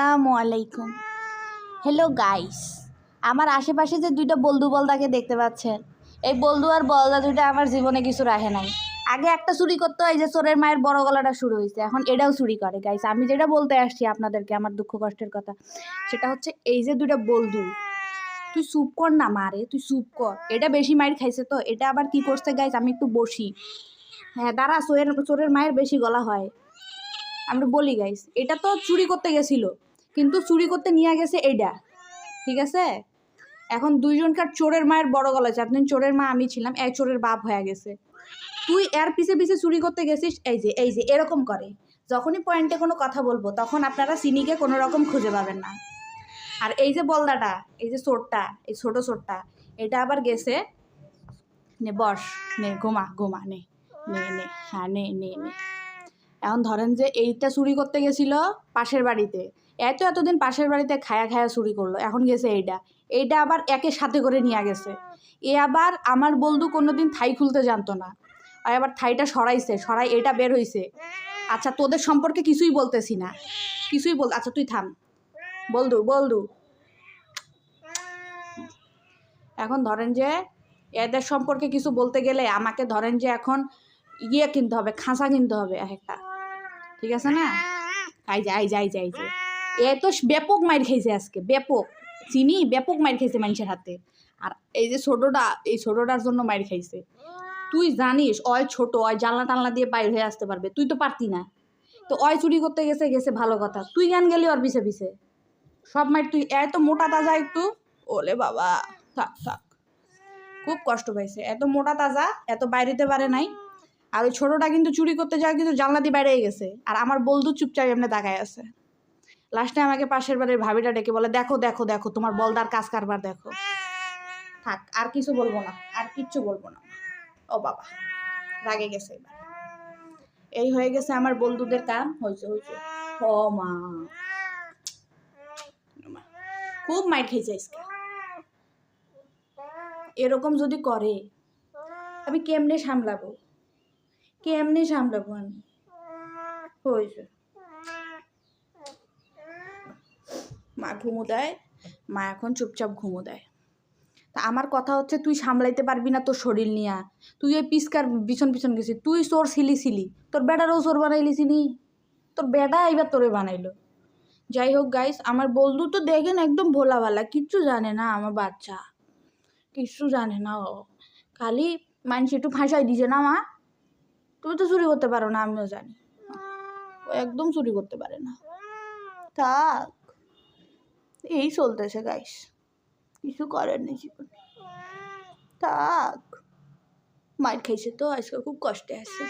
আসসালামু আলাইকুম। Hello guys, আমার আশেপাশে যে দুইটা বলদু বলদাকে দেখতে পাচ্ছেন, এই বলদু আর বলদা দুইটা আমার জীবনে কিছু রাখে নাই। আগে একটা চুরি করতে হয়, যে চোরের মায়ের বড় গলাটা শুরু হয়েছে, এখন এটাও চুরি করে। গাইস, আমি যেটা বলতে আসছি আপনাদেরকে, আমার দুঃখ কষ্টের কথা, সেটা হচ্ছে এই যে দুইটা বলদু, তুই চুপ কর না মারে, তুই চুপ কর। এটা বেশি মাইর খাইছে তো, এটা আবার কি করছে গাইস, আমি একটু বসি। হ্যাঁ দাঁড়া, চোরের মায়ের বেশি গলা হয়। আমরা বলি গাইস, এটা তো চুরি করতে গেছিল, কিন্তু চুরি করতে নিয়ে গেছে এইটা, ঠিক আছে? এখন দুইজনকার চোরের মায়ের বড় গলা আছে। আপনি চোরের মা, আমি ছিলাম, এক চোরের বাপ হয়ে গেছে। তুই এর পিছে পিছে চুরি করতে গেছিস, এই যে এরকম করে। যখনই পয়েন্টে কোনো কথা বলবো, তখন আপনারা সিনিকে কোনো রকম খুঁজে পাবেন না। আর এই যে বলদাটা, এই যে চোরটা, এই ছোট চোরটা, এটা আবার গেছে, নে বস, নে ঘুমা ঘুমা, নে নে নে, হ্যাঁ নে নে নে। এখন ধরেন যে এইটা চুরি করতে গেছিল পাশের বাড়িতে, এতদিন পাশের বাড়িতে খায়া খায়া চুরি করলো, এখন গেছে এইটা আবার একে সাথে করে নিয়ে গেছে। এ আবার আমার বলদু কোনোদিন থাই খুলতে জানতো না, আর আবার থাইটা সরাই এটা বের হয়েছে। আচ্ছা তোদের সম্পর্কে কিছুই বলতেছি না, আচ্ছা তুই থাম বলদু। এখন ধরেন যে এদের সম্পর্কে কিছু বলতে গেলে আমাকে ধরেন যে এখন কিনতে হবে, খাঁচা কিনতে হবে একটা, ঠিক আছে না? যাই এ তো ব্যাপক মাইর খাইছে আজকে, ব্যাপক মাইর খাইছে মানুষের হাতে। আর এই যে ছোটটার জন্য মাইর খাইছে। তুই জানিস অয় ছোট, অয় জানলা টানলা দিয়ে বাইর হয়ে আসতে পারবে, তুই তো পারতি না। তো অয় চুরি করতে গেছে ভালো কথা, তুই গান গেলি ওর পিছে পিছে সব মাইর। তুই এত মোটা তাজা একটু, ওলে বাবা, থাক খুব কষ্ট পাইছে। এত মোটা তাজা, এত বাইরেতে পারে নাই। আর ওই ছোটটা কিন্তু চুরি করতে যাওয়া কিন্তু জানলা দিয়ে বাইরে গেছে, আর আমার বলদু চুপচাপ এমনি তাকায় আছে। লাস্টে আমাকে পাশের বাড়ির ভাবিটা ডেকে বলে, দেখো তোমার বলদার কাজ কারবার দেখো। থাক, আর কিছু বলবো না, আর কিচ্ছু বলবো না। ও বাবা, রাগে গেছে এবার। এই হয়ে গেছে আমার বলদুদের কাম, হয়েছে। ও মা, খুব মাইর খেয়েছে আজকে। এরকম যদি করে আমি কেমনে সামলাবো আমি? হয়েছে, মা ঘুমো দেয়, মা এখন চুপচাপ ঘুমো দেয়। তা আমার কথা হচ্ছে, তুই সামলাইতে পারবি না তোর শরীর নিয়া? তুই ওই পিসকার পিছন গেছিস, তুই চোর ছিলি, তোর বেটারও চোর বানাইলিস নি? তোর বেটা এবার তোরে বানাইলো। যাই হোক গাইস, আমার বলদু তো দেখেন একদম ভোলা ভালা, কিচ্ছু জানে না। আমার বাচ্চা কিচ্ছু জানে না, ও খালি মানুষ একটু ফাঁসাই দিছে না। মা তুমি তো চুরি করতে পারো না, আমিও জানি। ও একদম চুরি করতে পারে না। থাক, এই চলতেছে গাইস, কিছু করার নেই জীবনে। থাক, মার খাইছে তো আজকে, খুব কষ্টে আছে।